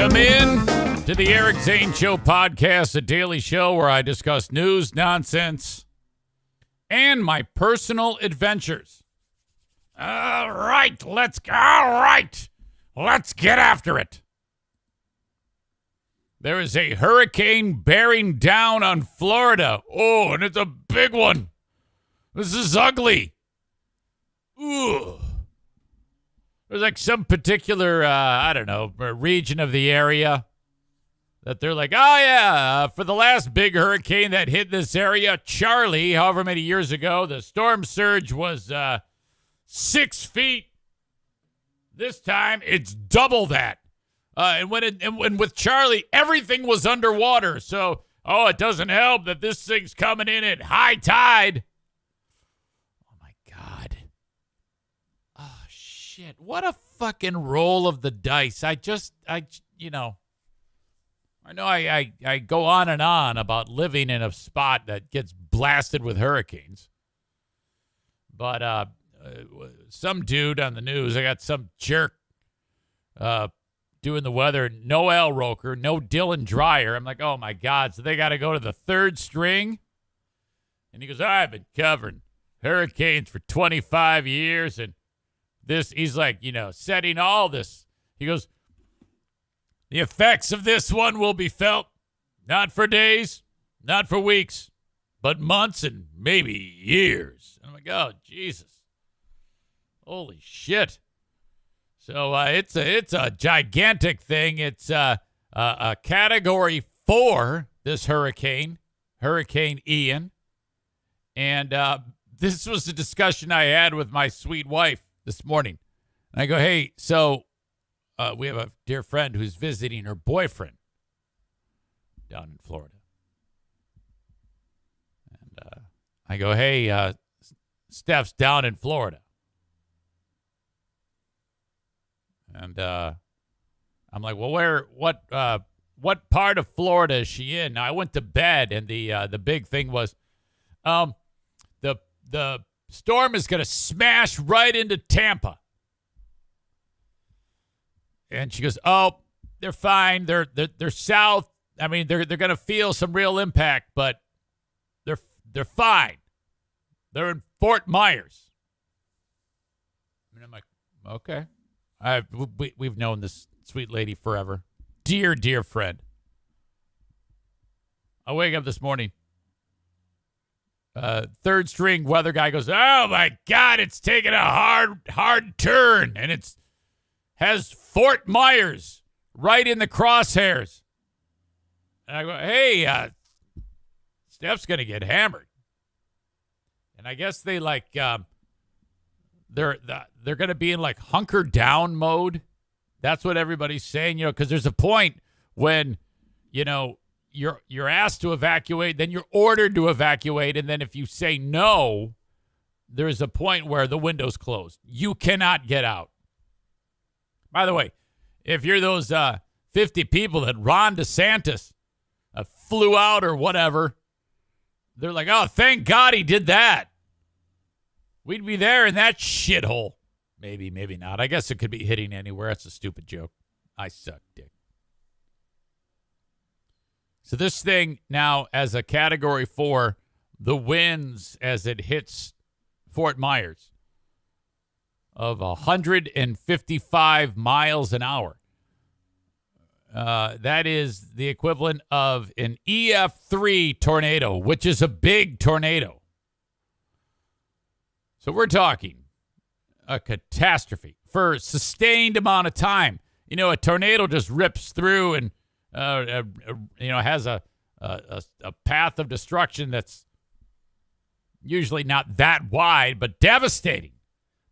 Welcome in to the Eric Zane Show podcast, a daily show where I discuss news, nonsense, and my personal adventures. All right, let's get after it. There is a hurricane bearing down on Florida. Oh, and it's a big one. This is ugly. Ooh. There's like some particular, region of the area that they're like, oh, yeah, for the last big hurricane that hit this area, Charlie, however many years ago, the storm surge was 6 feet. This time, it's double that. And with Charlie, everything was underwater. So, it doesn't help that this thing's coming in at high tide. Oh, my God. Oh, shit. What a fucking roll of the dice. I know I go on and on about living in a spot that gets blasted with hurricanes. But some dude on the news, I got some jerk doing the weather, no Al Roker, no Dylan Dreyer. I'm like, oh, my God. So they got to go to the third string? And he goes, I've been covering hurricanes for 25 years. And he's like, setting all this. He goes, the effects of this one will be felt not for days, not for weeks, but months and maybe years. And I'm like, oh, Jesus. Holy shit. So it's a gigantic thing. It's a Category 4, this hurricane, Hurricane Ian. And this was the discussion I had with my sweet wife this morning. And I go, hey, so we have a dear friend who's visiting her boyfriend down in Florida. And I go, hey, Steph's down in Florida. And I'm like, well, what part of Florida is she in? Now, I went to bed, and the big thing was, the storm is going to smash right into Tampa. And she goes, oh, they're fine. They're south. I mean, they're going to feel some real impact, but they're fine. They're in Fort Myers. And I'm like, okay. We've known this sweet lady forever. Dear, dear friend. I wake up this morning. Third string weather guy goes, oh, my God, it's taking a hard turn. And it's has Fort Myers right in the crosshairs. And I go, hey, Steph's going to get hammered. And I guess they they're going to be in like hunker down mode. That's what everybody's saying, because there's a point when, you're asked to evacuate, then you're ordered to evacuate. And then if you say no, there's a point where the window's closed. You cannot get out. By the way, if you're those 50 people that Ron DeSantis flew out or whatever, they're like, oh, thank God he did that. We'd be there in that shithole. Maybe, maybe not. I guess it could be hitting anywhere. That's a stupid joke. I suck dick. So this thing now, as a Category 4, the winds as it hits Fort Myers of 155 miles an hour. That is the equivalent of an EF3 tornado, which is a big tornado. So we're talking a catastrophe for a sustained amount of time. A tornado just rips through and, has a path of destruction that's usually not that wide, but devastating.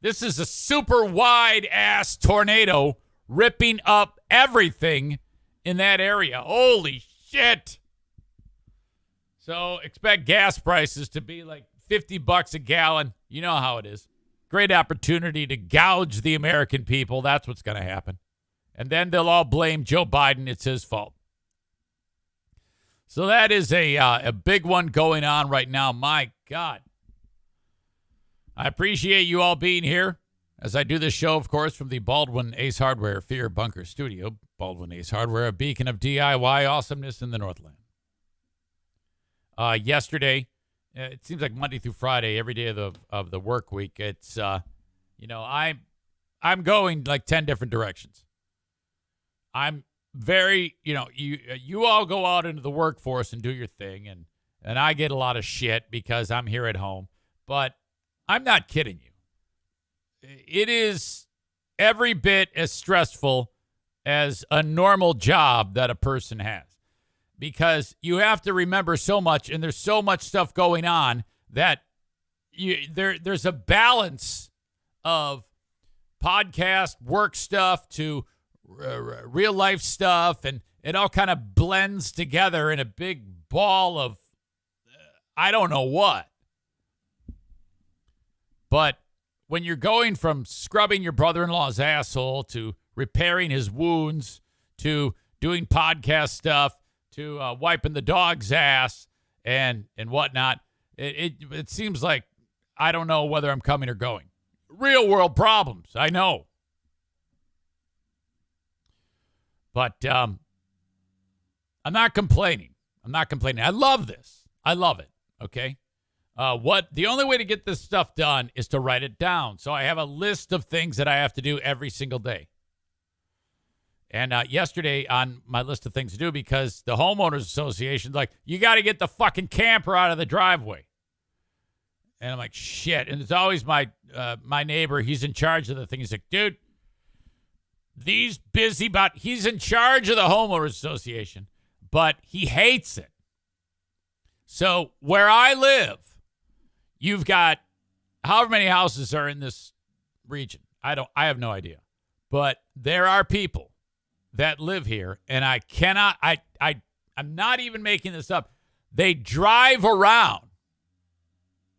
This is a super wide-ass tornado ripping up everything in that area. Holy shit. So expect gas prices to be like $50 a gallon. You know how it is. Great opportunity to gouge the American people. That's what's going to happen. And then they'll all blame Joe Biden. It's his fault. So that is a big one going on right now. My God. I appreciate you all being here. as I do this show, of course, from the Baldwin Ace Hardware Fear Bunker Studio. Baldwin Ace Hardware, a beacon of DIY awesomeness in the Northland. Yesterday, it seems like Monday through Friday, every day of the work week, it's, I'm going like 10 different directions. I'm very, you all go out into the workforce and do your thing, and I get a lot of shit because I'm here at home, but I'm not kidding you. It is every bit as stressful as a normal job that a person has, because you have to remember so much, and there's so much stuff going on that there's a balance of podcast work stuff to real life stuff, and it all kind of blends together in a big ball of I don't know what. But when you're going from scrubbing your brother-in-law's asshole to repairing his wounds to doing podcast stuff to wiping the dog's ass and whatnot, it seems like I don't know whether I'm coming or going. Real world problems, I know. But I'm not complaining. I love this. I love it, okay? The only way to get this stuff done is to write it down. So I have a list of things that I have to do every single day. And yesterday on my list of things to do, because the homeowners association's like, you got to get the fucking camper out of the driveway. And I'm like, shit. And it's always my neighbor. He's in charge of the thing. He's like, dude, he's in charge of the homeowners association, but he hates it. So where I live, you've got however many houses are in this region. I have no idea. But there are people that live here, and I'm not even making this up. They drive around.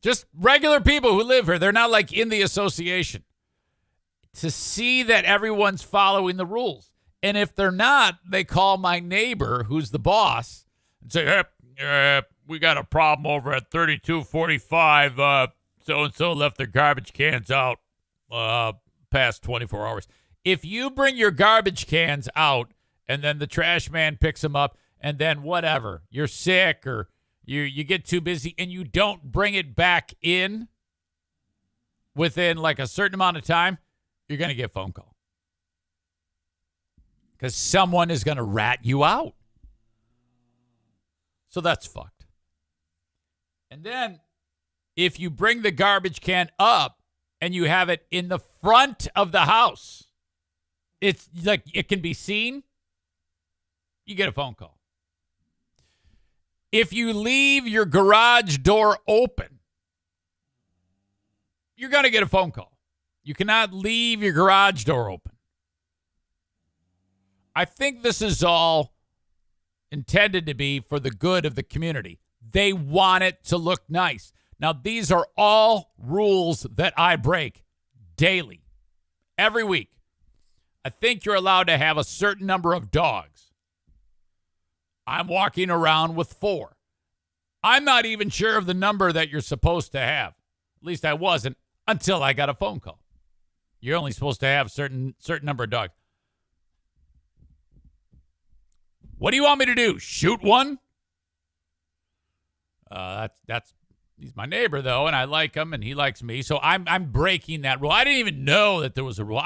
Just regular people who live here. They're not like in the association. To see that everyone's following the rules. And if they're not, they call my neighbor, who's the boss, and say, hey, we got a problem over at 3245. So-and-so left their garbage cans out past 24 hours. If you bring your garbage cans out and then the trash man picks them up and then whatever, you're sick or you get too busy and you don't bring it back in within like a certain amount of time, you're going to get a phone call. Because someone is going to rat you out. So that's fucked. And then if you bring the garbage can up and you have it in the front of the house, it's like it can be seen, you get a phone call. If you leave your garage door open, you're going to get a phone call. You cannot leave your garage door open. I think this is all intended to be for the good of the community. They want it to look nice. Now, these are all rules that I break daily, every week. I think you're allowed to have a certain number of dogs. I'm walking around with 4. I'm not even sure of the number that you're supposed to have. At least I wasn't until I got a phone call. You're only supposed to have a certain number of dogs. What do you want me to do? Shoot one? He's my neighbor though, and I like him, and he likes me. So I'm breaking that rule. I didn't even know that there was a rule.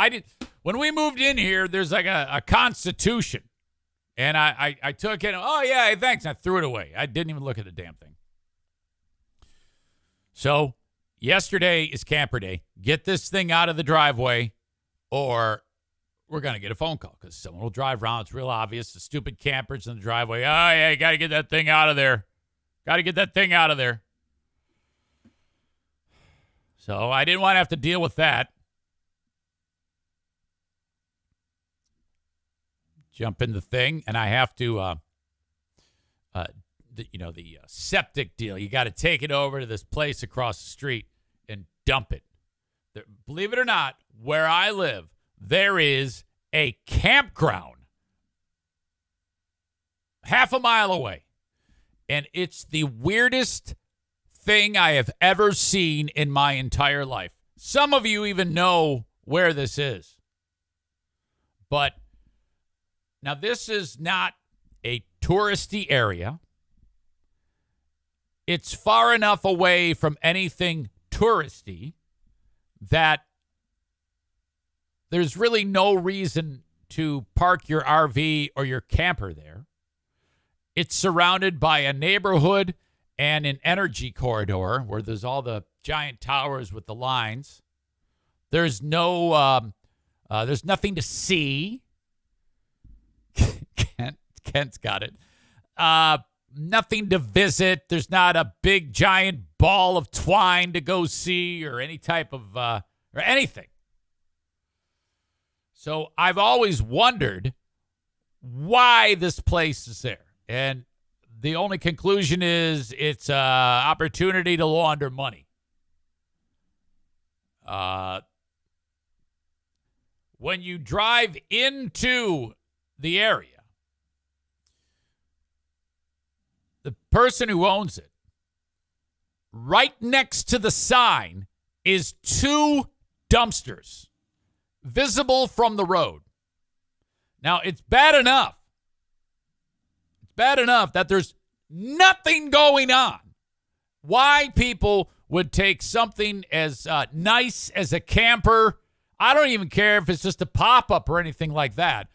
When we moved in here, there's like a constitution, and I took it. Oh yeah, hey, thanks. And I threw it away. I didn't even look at the damn thing. So yesterday is camper day. Get this thing out of the driveway, or we're going to get a phone call because someone will drive around. It's real obvious. The stupid campers in the driveway. Oh, yeah, you got to get that thing out of there. Got to get that thing out of there. So I didn't want to have to deal with that. Jump in the thing, and I have to, the septic deal. You got to take it over to this place across the street and dump it. Believe it or not, where I live, there is a campground half a mile away. And it's the weirdest thing I have ever seen in my entire life. Some of you even know where this is. But now this is not a touristy area. It's far enough away from anything touristy that there's really no reason to park your RV or your camper there. It's surrounded by a neighborhood and an energy corridor where there's all the giant towers with the lines. There's there's nothing to see. Kent's got it. Nothing to visit. There's not a big giant ball of twine to go see or any type of or anything. So I've always wondered why this place is there. And the only conclusion is it's an opportunity to launder money. When you drive into the area, the person who owns it, right next to the sign is 2 dumpsters visible from the road. Now, it's bad enough. It's bad enough that there's nothing going on. Why people would take something as nice as a camper, I don't even care if it's just a pop-up or anything like that.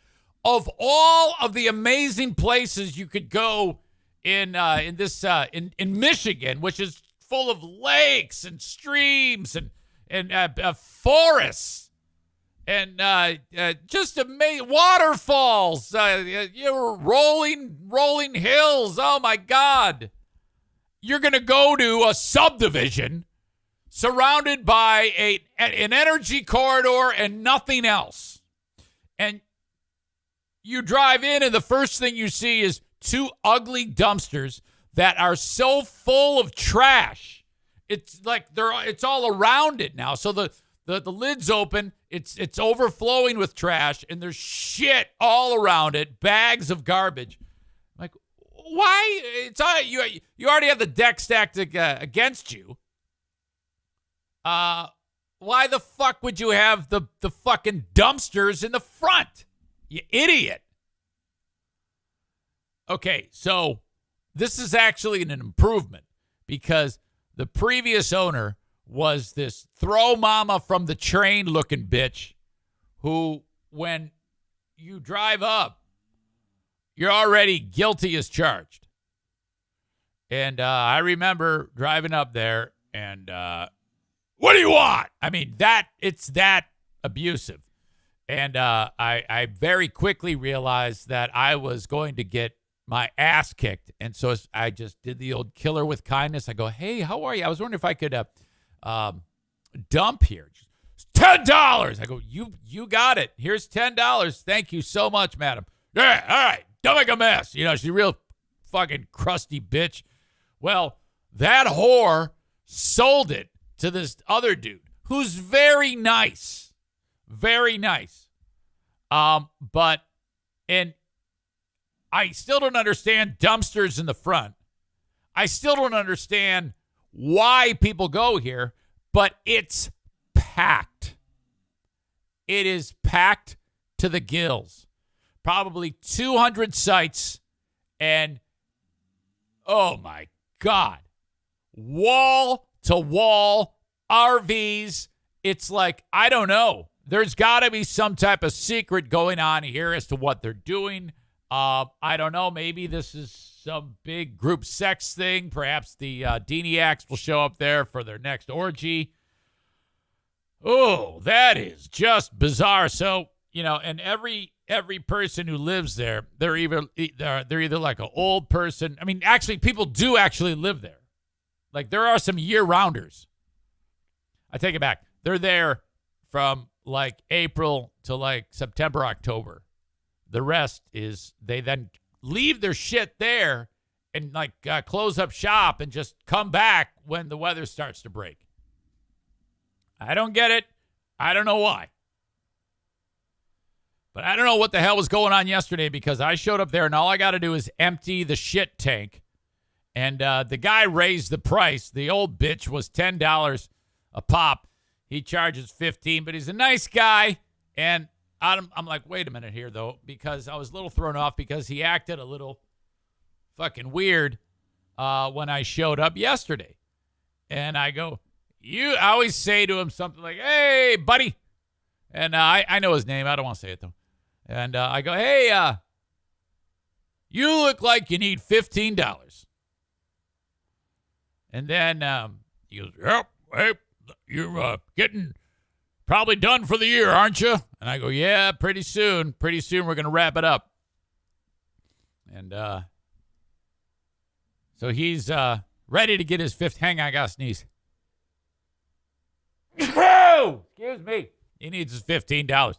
Of all of the amazing places you could go in Michigan, which is full of lakes and streams and forests and just amazing waterfalls, rolling hills. Oh my God! You're gonna go to a subdivision surrounded by an energy corridor and nothing else, and you drive in, and the first thing you see is 2 ugly dumpsters that are so full of trash. It's like it's all around it now. So the lid's open. It's overflowing with trash, and there's shit all around it. Bags of garbage. Like, why? It's you already have the deck stacked against you. Why the fuck would you have the fucking dumpsters in the front? You idiot. Okay, so this is actually an improvement because the previous owner was this throw mama from the train looking bitch who, when you drive up, you're already guilty as charged. And I remember driving up there and what do you want? I mean, it's that abusive. And I very quickly realized that I was going to get my ass kicked. And so I just did the old killer with kindness. I go, hey, how are you? I was wondering if I could dump here. It's $10. I go, you got it. Here's $10. Thank you so much, madam. Yeah, all right. Don't make a mess. She's a real fucking crusty bitch. Well, that whore sold it to this other dude who's very nice. Very nice. But I still don't understand dumpsters in the front. I still don't understand why people go here, but it's packed. It is packed to the gills. Probably 200 sites, and oh my God, wall to wall RVs. It's like, I don't know. There's got to be some type of secret going on here as to what they're doing. I don't know. Maybe this is some big group sex thing. Perhaps the Deniacs will show up there for their next orgy. Oh, that is just bizarre. So, and every person who lives there, they're either like an old person. I mean, actually, people do actually live there. Like, there are some year-rounders. I take it back. They're there from like April to like September, October. The rest is they then leave their shit there and like close up shop and just come back when the weather starts to break. I don't get it. I don't know why. But I don't know what the hell was going on yesterday because I showed up there and all I got to do is empty the shit tank. And the guy raised the price. The old bitch was $10 a pop. He charges 15, but he's a nice guy. And I'm like, wait a minute here, though, because I was a little thrown off because he acted a little fucking weird when I showed up yesterday. And I go, I always say to him something like, hey, buddy. And I know his name. I don't want to say it, though. And I go, hey, you look like you need $15. And then he goes, yep, hey, you're getting probably done for the year, aren't you? And I go, yeah, pretty soon. Pretty soon we're going to wrap it up. And so he's ready to get his fifth. Hang on, I got to sneeze. Excuse me. He needs his $15. And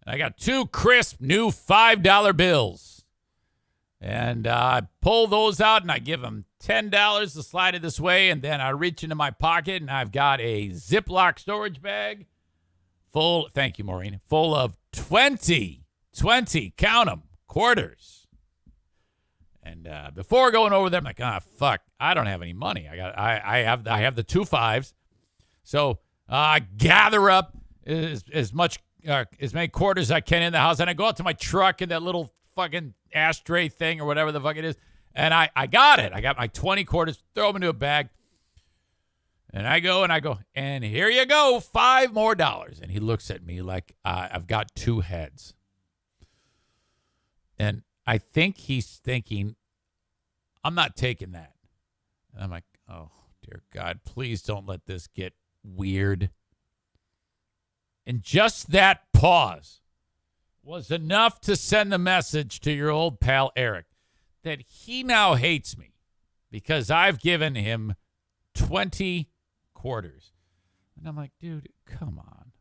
I got 2 crisp new $5 bills. And I pull those out and I give him $10 to slide it this way. And then I reach into my pocket and I've got a Ziploc storage bag full, thank you, Maureen, full of 20, count them, quarters. And before going over there, I'm like, fuck, I don't have any money. I have the 2 5s. So I gather up as many quarters as I can in the house. And I go out to my truck in that little fucking ashtray thing or whatever the fuck it is. And I got it. I got my 20 quarters, throw them into a bag. And I go, and here you go, $5 more. And he looks at me like I've got 2 heads. And I think he's thinking, I'm not taking that. And I'm like, oh, dear God, please don't let this get weird. And just that pause was enough to send the message to your old pal Eric that he now hates me because I've given him 20 quarters. And I'm like, dude, come on.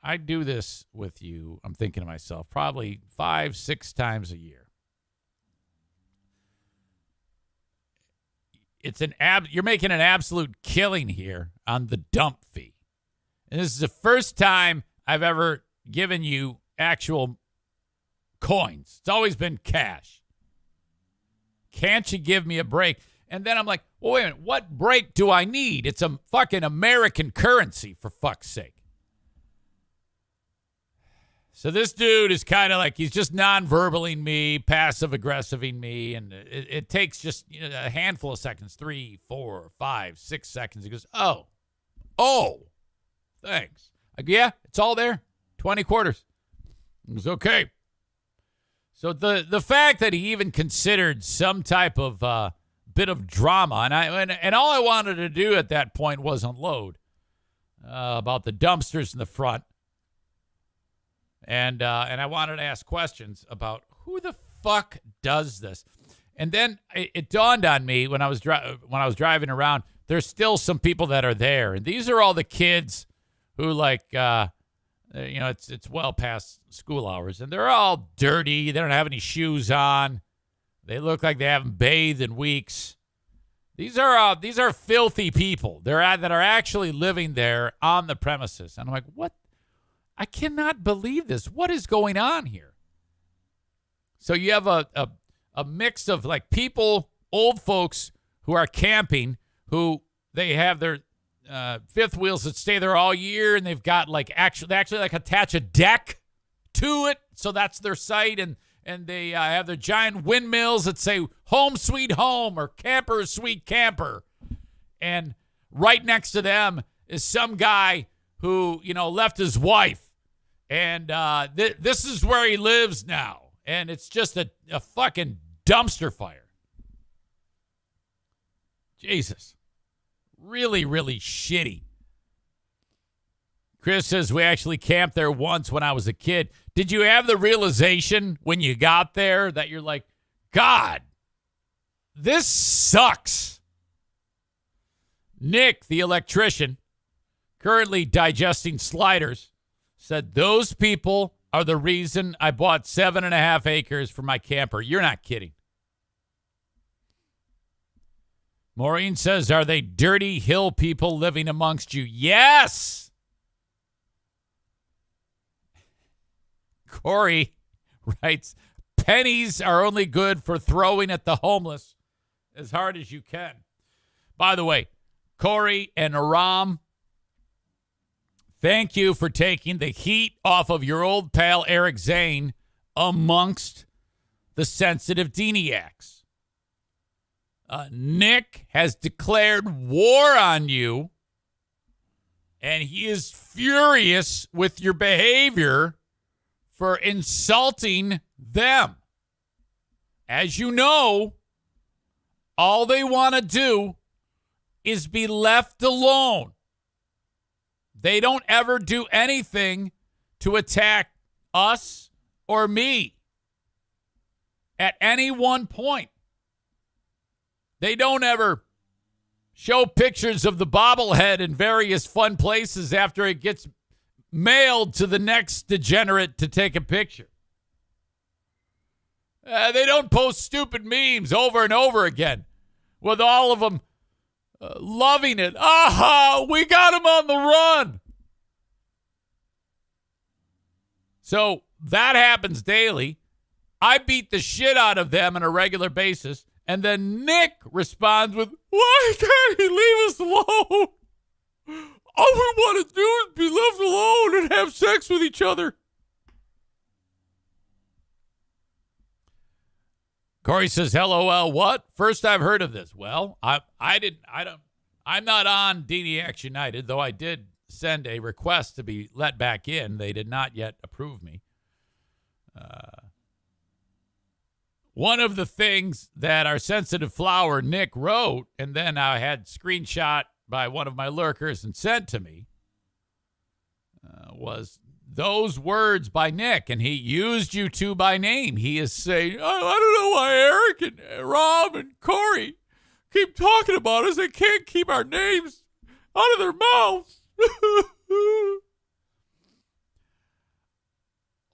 I do this with you, I'm thinking to myself, probably 5-6 times a year. You're making an absolute killing here on the dump fee. And this is the first time I've ever given you actual coins. It's always been cash. Can't you give me a break? And then I'm like, well, wait a minute. What break do I need? It's a fucking American currency, for fuck's sake. So this dude is kind of like, he's just non-verbaling me, passive-aggressiving me, and it takes just a handful of seconds, 3, 4, 5, 6 seconds. He goes, oh, thanks. I go, yeah, it's all there, 20 quarters. It was okay. So the fact that he even considered some type of bit of drama, and all I wanted to do at that point was unload about the dumpsters in the front. And I wanted to ask questions about who the fuck does this. And then it dawned on me when I was driving around, there's still some people that are there. And these are all the kids who it's well past school hours. And they're all dirty. They don't have any shoes on. They look like they haven't bathed in weeks. These are filthy people. That are actually living there on the premises. And I'm like, what? I cannot believe this. What is going on here? So you have a mix of like people, old folks who are camping, who they have their fifth wheels that stay there all year, and they've got they actually like attach a deck to it, so that's their site, and they have their giant windmills that say "Home Sweet Home" or "Camper Sweet Camper," and right next to them is some guy who left his wife. And this is where he lives now. And it's just a fucking dumpster fire. Jesus. Really, really shitty. Chris says, we actually camped there once when I was a kid. Did you have the realization when you got there that you're like, God, this sucks? Nick, the electrician, currently digesting sliders, said those people are the reason I bought 7.5 acres for my camper. You're not kidding. Maureen says, are they dirty hill people living amongst you? Yes. Corey writes, pennies are only good for throwing at the homeless as hard as you can. By the way, Corey and Aram, Thank you for taking the heat off of your old pal Eric Zane amongst the sensitive Deniacs. Nick has declared war on you, and he is furious with your behavior for insulting them. As you know, all they want to do is be left alone. They don't ever do anything to attack us or me at any one point. They don't ever show pictures of the bobblehead in various fun places after it gets mailed to the next degenerate to take a picture. They don't post stupid memes over and over again with all of them loving it. Aha, we got him on the run. So that happens daily. I beat the shit out of them on a regular basis. And then Nick responds with, why can't he leave us alone? All we want to do is be left alone and have sex with each other. Corey says, LOL, what? First I've heard of this. Well, I'm not on DDX United, though I did send a request to be let back in. They did not yet approve me. One of the things that our sensitive flower Nick wrote, and then I had screenshot by one of my lurkers and sent to me, was those words by Nick, and he used you two by name. He is saying, I don't know why Eric and Rob and Corey keep talking about us. They can't keep our names out of their mouths.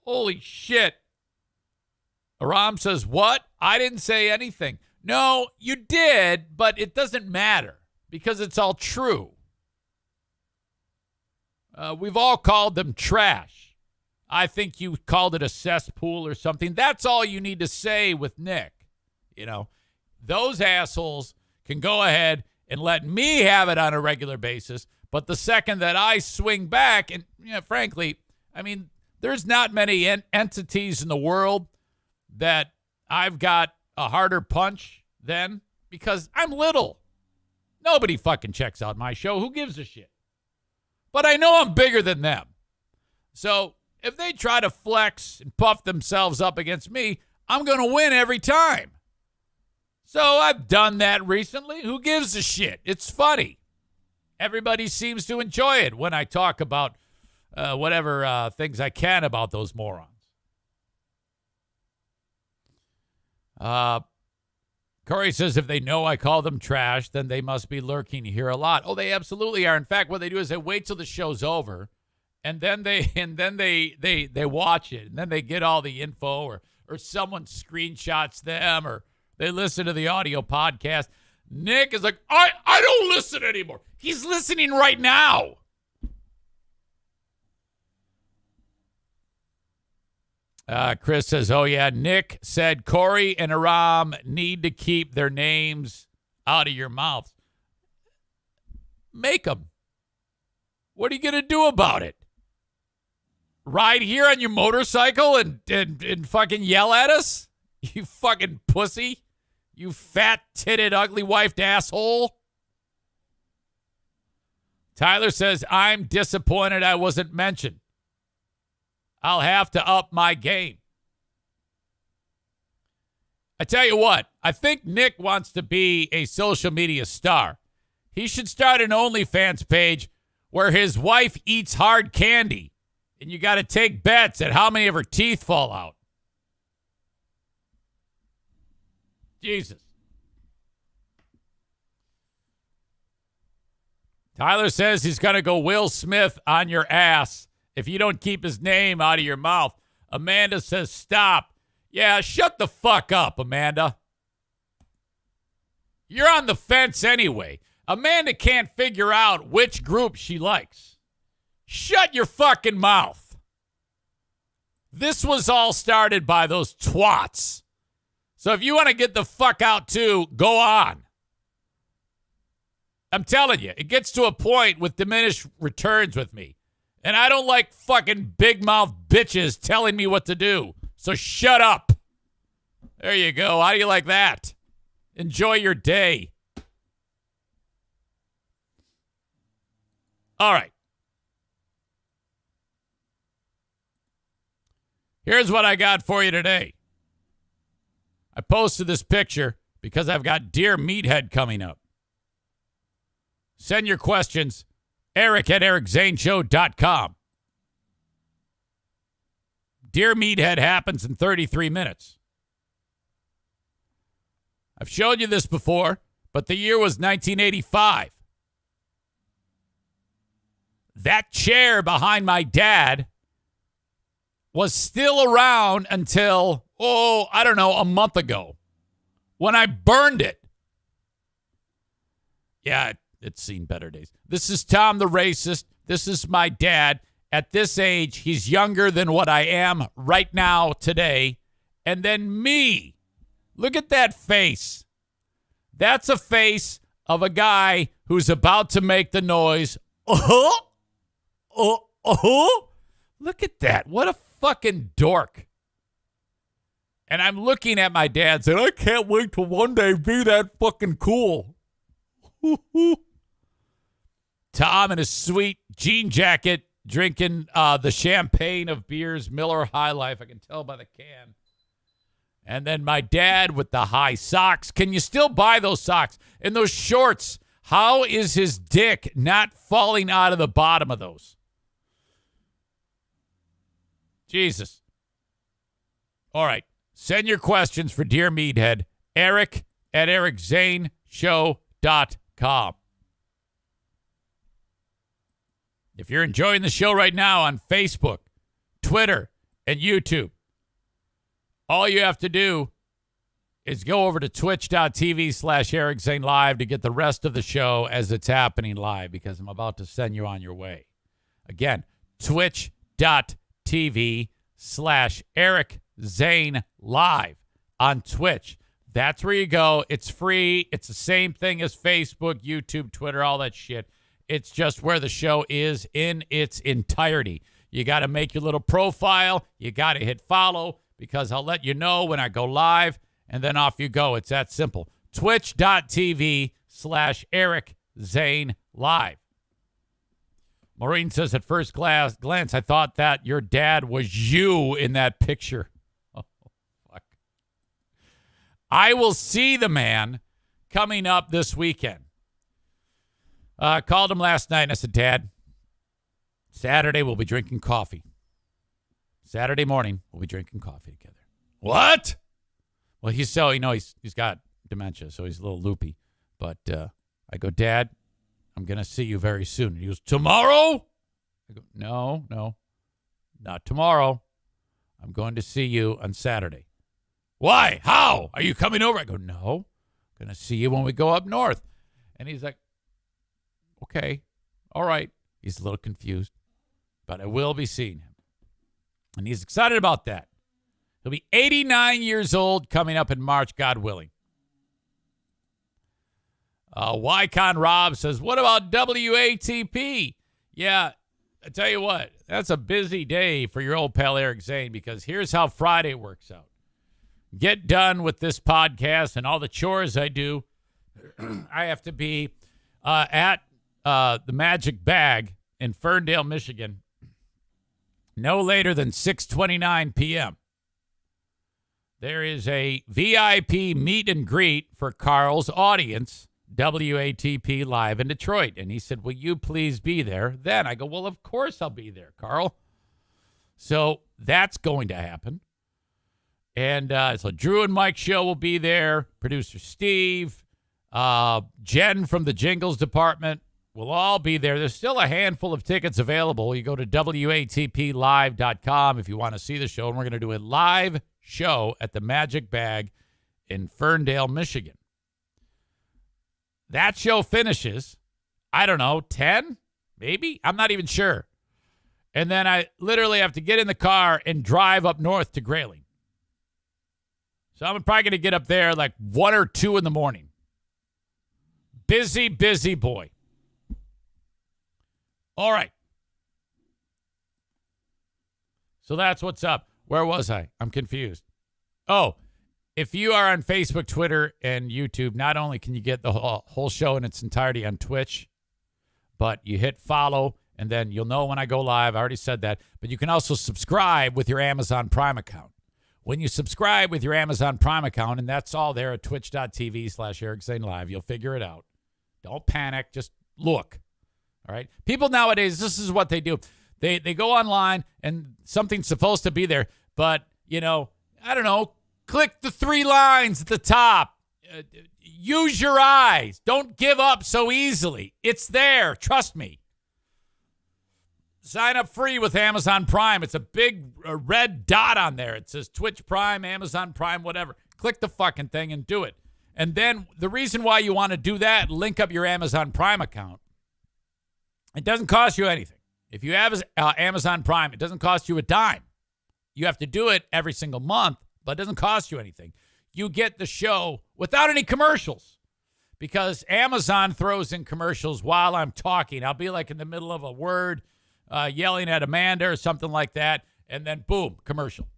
Holy shit. Aram says, what? I didn't say anything. No, you did, but it doesn't matter because it's all true. We've all called them trash. I think you called it a cesspool or something. That's all you need to say with Nick. You know, those assholes can go ahead and let me have it on a regular basis. But the second that I swing back, and frankly, I mean, there's not many entities in the world that I've got a harder punch than, because I'm little. Nobody fucking checks out my show. Who gives a shit? But I know I'm bigger than them. So if they try to flex and puff themselves up against me, I'm going to win every time. So I've done that recently. Who gives a shit? It's funny. Everybody seems to enjoy it when I talk about whatever things I can about those morons. Corey says if they know I call them trash, then they must be lurking here a lot. Oh, they absolutely are. In fact, what they do is they wait till the show's over, and then they watch it, and then they get all the info, or someone screenshots them, or they listen to the audio podcast. Nick is like, I don't listen anymore. He's listening right now. Chris says, oh, yeah, Nick said Corey and Aram need to keep their names out of your mouth. Make them. What are you going to do about it? Ride here on your motorcycle and fucking yell at us? You fucking pussy. You fat-titted, ugly-wifed asshole. Tyler says, I'm disappointed I wasn't mentioned. I'll have to up my game. I tell you what, I think Nick wants to be a social media star. He should start an OnlyFans page where his wife eats hard candy, and you got to take bets at how many of her teeth fall out. Jesus. Tyler says he's going to go Will Smith on your ass if you don't keep his name out of your mouth. Amanda says stop. Yeah, shut the fuck up, Amanda. You're on the fence anyway. Amanda can't figure out which group she likes. Shut your fucking mouth. This was all started by those twats. So if you want to get the fuck out too, go on. I'm telling you, it gets to a point with diminished returns with me. And I don't like fucking big mouth bitches telling me what to do. So shut up. There you go. How do you like that? Enjoy your day. All right. Here's what I got for you today. I posted this picture because I've got Dear Meathead coming up. Send your questions, eric@ericzaneshow.com. Dear Meathead happens in 33 minutes. I've showed you this before, but the year was 1985. That chair behind my dad was still around until, a month ago when I burned it. Yeah, it's seen better days. This is Tom the Racist. This is my dad. At this age, he's younger than what I am right now today. And then me. Look at that face. That's a face of a guy who's about to make the noise. Look at that. What a fucking dork. And I'm looking at my dad saying, I can't wait till one day be that fucking cool. Tom in his sweet jean jacket drinking the champagne of beers, Miller High Life. I can tell by the can. And then my dad with the high socks. Can you still buy those socks? And those shorts, how is his dick not falling out of the bottom of those? Jesus. All right. Send your questions for Dear Meathead. Eric@ericzaneshow.com. If you're enjoying the show right now on Facebook, Twitter, and YouTube, all you have to do is go over to twitch.tv/Eric Zane Live to get the rest of the show as it's happening live, because I'm about to send you on your way. Again, twitch.tv/Eric Zane Live on Twitch. That's where you go. It's free. It's the same thing as Facebook, YouTube, Twitter, all that shit. It's just where the show is in its entirety. You got to make your little profile. You got to hit follow, because I'll let you know when I go live, and then off you go. It's that simple. Twitch.tv/Eric Zane Live. Maureen says, at first glance, I thought that your dad was you in that picture. Oh, fuck. I will see the man coming up this weekend. Called him last night and I said, Dad, Saturday we'll be drinking coffee. Saturday morning we'll be drinking coffee together. What? Well, he's got dementia, so he's a little loopy. But I go, Dad, I'm going to see you very soon. And he goes, tomorrow? I go, no, not tomorrow. I'm going to see you on Saturday. Why? How? Are you coming over? I go, no, I'm going to see you when we go up north. And he's like, okay, all right. He's a little confused, but I will be seeing him. And he's excited about that. He'll be 89 years old coming up in March, God willing. Wycon Rob says, what about WATP? Yeah, I tell you what, that's a busy day for your old pal Eric Zane, because here's how Friday works out. Get done with this podcast and all the chores I do. I have to be at the Magic Bag in Ferndale, Michigan, no later than 6:29 p.m. There is a VIP meet and greet for Carl's audience, WATP Live in Detroit. And he said, will you please be there? Then I go, well, of course I'll be there, Carl. So that's going to happen. And so Drew and Mike show will be there. Producer Steve, Jen from the Jingles department will all be there. There's still a handful of tickets available. You go to WATPlive.com if you want to see the show. And we're going to do a live show at the Magic Bag in Ferndale, Michigan. That show finishes, I don't know, 10? Maybe? I'm not even sure. And then I literally have to get in the car and drive up north to Grayling. So I'm probably going to get up there like 1 or 2 in the morning. Busy, busy boy. All right. So that's what's up. Where was I? I'm confused. Oh, if you are on Facebook, Twitter, and YouTube, not only can you get the whole show in its entirety on Twitch, but you hit follow, and then you'll know when I go live. I already said that. But you can also subscribe with your Amazon Prime account. When you subscribe with your Amazon Prime account, and that's all there at twitch.tv/Eric Zane Live, you'll figure it out. Don't panic. Just look. All right? People nowadays, this is what they do. They go online, and something's supposed to be there. But, I don't know, click the 3 lines at the top. Use your eyes. Don't give up so easily. It's there. Trust me. Sign up free with Amazon Prime. It's a big red dot on there. It says Twitch Prime, Amazon Prime, whatever. Click the fucking thing and do it. And then the reason why you want to do that, link up your Amazon Prime account. It doesn't cost you anything. If you have Amazon Prime, it doesn't cost you a dime. You have to do it every single month, but it doesn't cost you anything. You get the show without any commercials because Amazon throws in commercials while I'm talking. I'll be like in the middle of a word, yelling at Amanda or something like that, and then boom, commercial.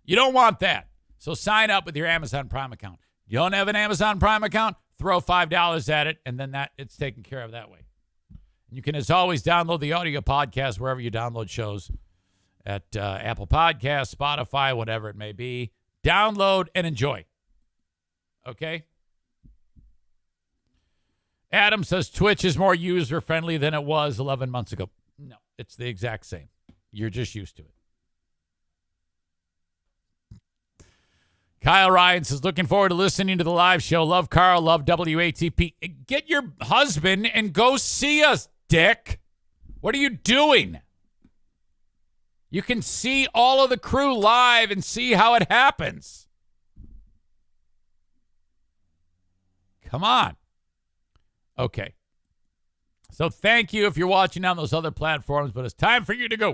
You don't want that. So sign up with your Amazon Prime account. You don't have an Amazon Prime account? Throw $5 at it, and then it's taken care of that way. You can, as always, download the audio podcast wherever you download shows at Apple Podcasts, Spotify, whatever it may be. Download and enjoy. Okay? Adam says Twitch is more user-friendly than it was 11 months ago. No, it's the exact same. You're just used to it. Kyle Ryan says, looking forward to listening to the live show. Love Carl, love WATP. Get your husband and go see us, dick. What are you doing? You can see all of the crew live and see how it happens. Come on. Okay. So thank you if you're watching on those other platforms, but it's time for you to go.